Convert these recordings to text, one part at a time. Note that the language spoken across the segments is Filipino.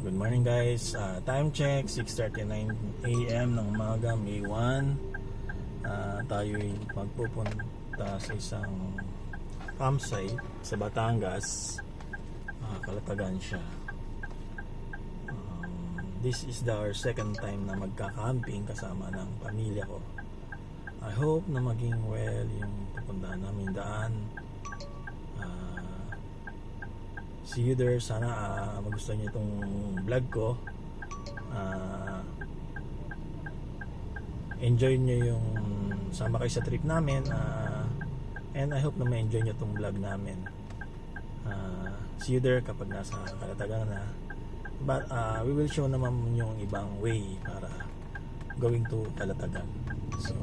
Good morning guys, time check 6:39 AM ng umaga, May 1. Tayo'y magpupunta sa isang campsite sa Batangas, Calatagan siya. This is our second time na magka-camping kasama ng pamilya ko. I hope na maging well yung pupuntahan namin daan. See you there. Sana magustuhan niyo itong vlog ko. Enjoy niyo yung sama kayo sa trip namin, and I hope na ma-enjoy niyo itong vlog namin. See you there kapag nasa Calatagan na. But we will show naman yung ibang way para going to Calatagan. So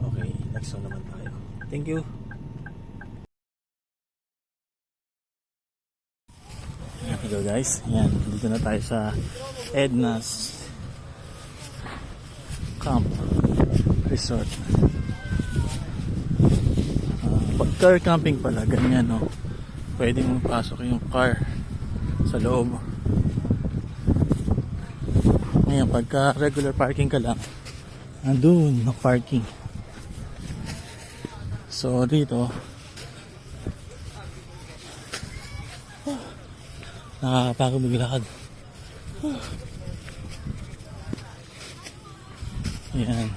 okay, next one naman tayo. Thank you. Hello guys, yan, dito na tayo sa Edna's Camp Resort. Pag car camping pala, ganyan, no? Pwede mong pasok yung car sa loob. Ngayon, pagka regular parking ka lang, andun, no parking. So dito nakakapagod maglakad. Yan.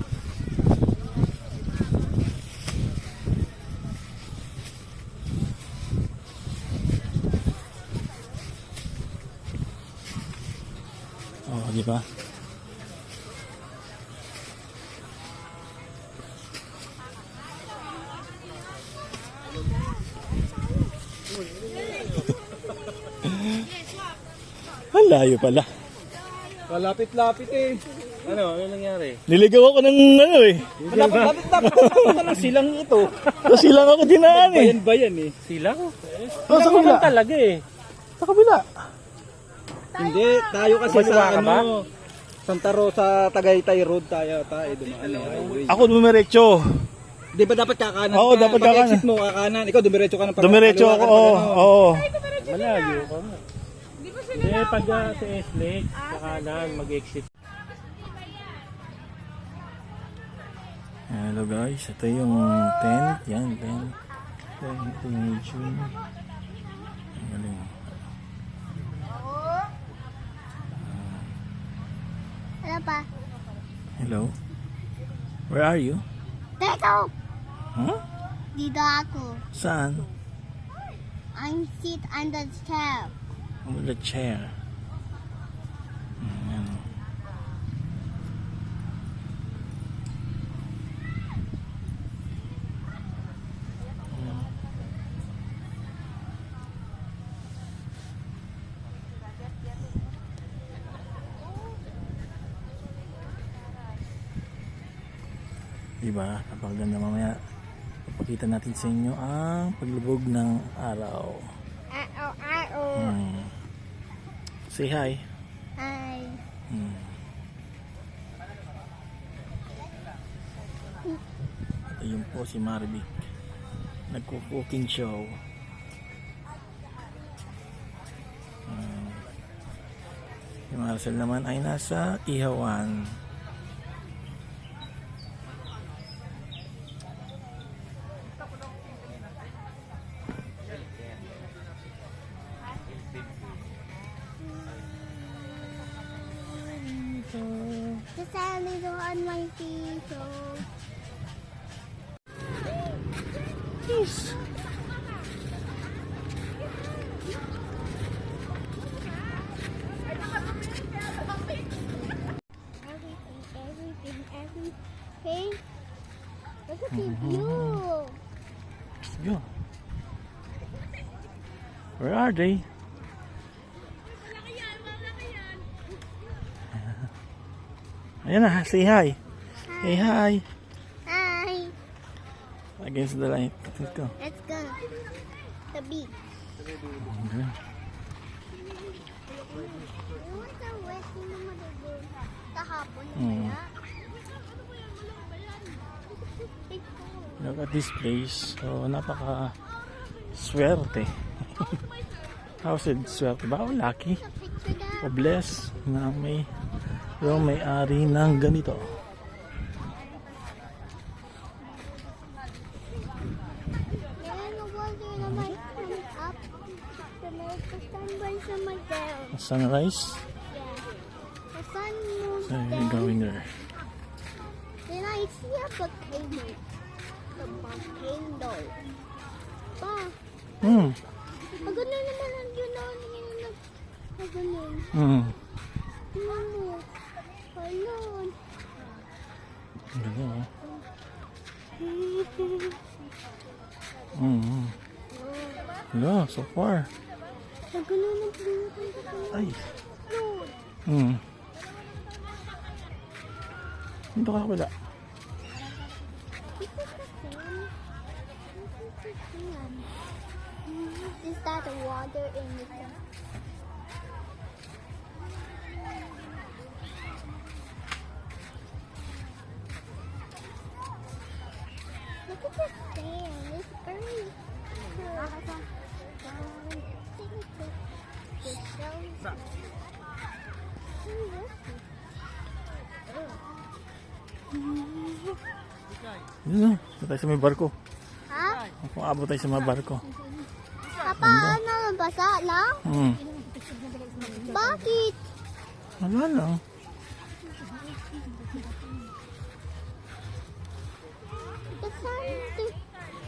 Oh, di ba? Layo pala. Malapit-lapit eh. Ano nangyari? Niligaw ako ng ano eh. Malapit-lapit lang silang ito. Sa silang ako dinaan eh. Bayan eh. Silang? Oh, sa kabila. Talaga eh. Sa kabila. Hindi, tayo kasi sa ano, Santa Rosa, Tagaytay Road tayo dumaan ng highway. Ako dumiretso. Di ba dapat kakanan? Oo, dapat kakanan. Pag exit mo kakanan, ikaw dumiretso ka ng Dumiretso ako, oo. Malayo ka mo. Hindi, pag sa S-Lake, kakanan, mag-exit. Hello guys, ito yung tent. Yan, tent. Ito yung YouTube. Ang galing. Hello pa. Hello. Where are you? Teko! Huh? Dito ako. Saan? I'm sit under the chair. On the chair. Ayan. Diba? Napakaganda mamaya. Papakita natin sa inyo ang paglubog ng araw. Say hi. Hi. Ito yun po si Marvic. Nagko-cooking show. Si Marcel naman ay nasa ihawan. Just a little on my feet. Yes. Everything. Look at the view. Yo. Where are they? Ayan na, say hi. Say hi. Hi. Against the light. Let's go. Let's go. The beach. Okay. Kahapon Mm. kaya. Look at this place. So, napaka swerte. How's it? Swerte ba? O lucky? A picture, Dad. O bless na yung may-ari ng ganito. Then the water that might come up to make the sunrise on my down. Sunrise. Yeah. The sun moves So you're down. going there. Then I see a volcano. The volcano. Pa, ang ganda naman ang yun na ang ganun. Tingnan mo. Ayun. Ganda oh. Hello, so far. Ang ganun ang pinaka. Ay. Look. Dito ka wala. This is the same. This is the same. Is that the water in the sun? Look at the sand. It's very the shells. Yun na, tayo sa may barko. Ha? Kung abot tayo sa mga barko. Papa, ano? Basa lang? Bakit? Wala lang. The sun is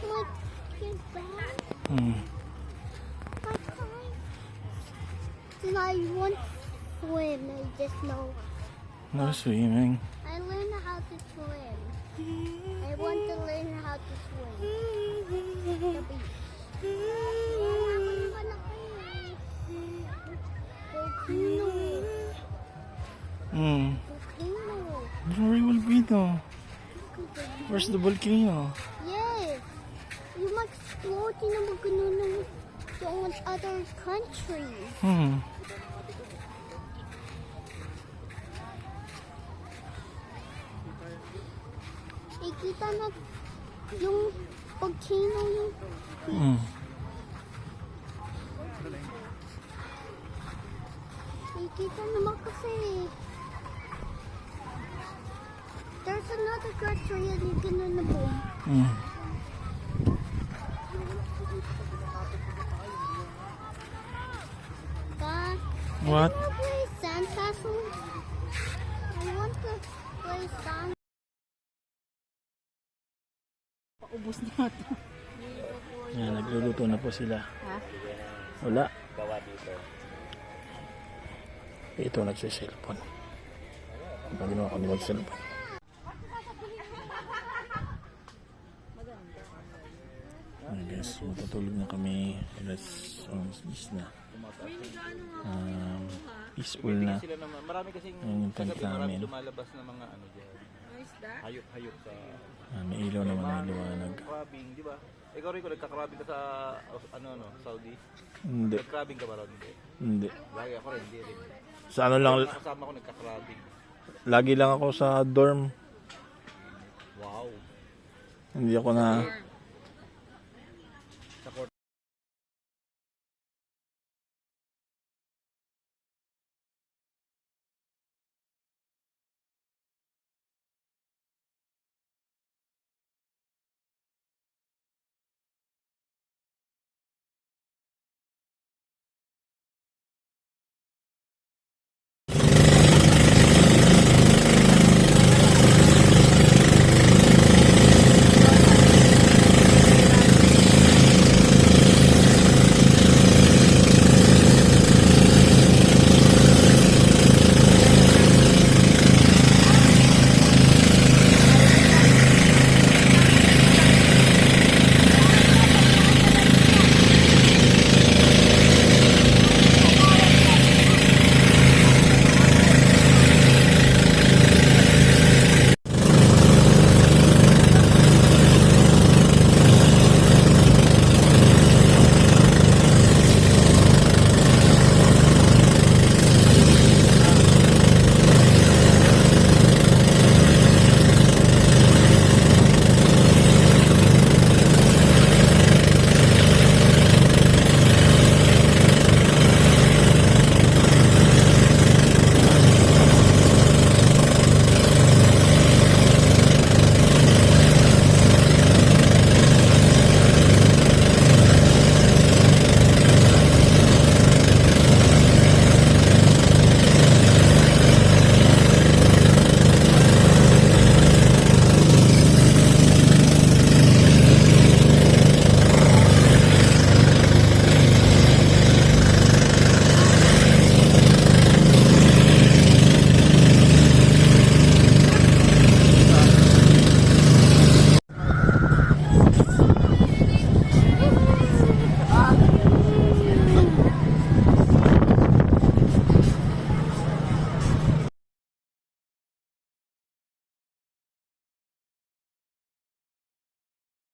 like is down. And I want to swim. I just know. No swimming. I learned how to swim. I want to learn how to swim. The beach. Volcano. Volcano. Very well volcano. Where's the volcano? Yes. You might explore the volcano to other countries. Ikita na yung volcano yung ikita naman kasi there's another country and you can na po. Dad, What? I want to play sandcastle. I want to play sand. Ubus na ito. Yan, nagluluto na po sila. Wala. Ito nagsiselfon. Ang ginawa ko ni mag-cellphone. Ay guys, matutulog na kami. Alas 11 na. Peaceful na. Sila naman. Marami kasing Ayun yung tent namin. lumalabas na mga ano dyan. Hayop-hayop sa May ilaw naman, may liwanag. crabbing, di ba? Ikaw rin kung nagka-crabbing ka sa Saudi. Hindi. Nag-crabbing ka ba ron? Hindi. Lagi ako rin, hindi rin. Sa ano lang, Kasama ko nagka-crabbing. lagi lang ako sa dorm. Wow. Hindi ako na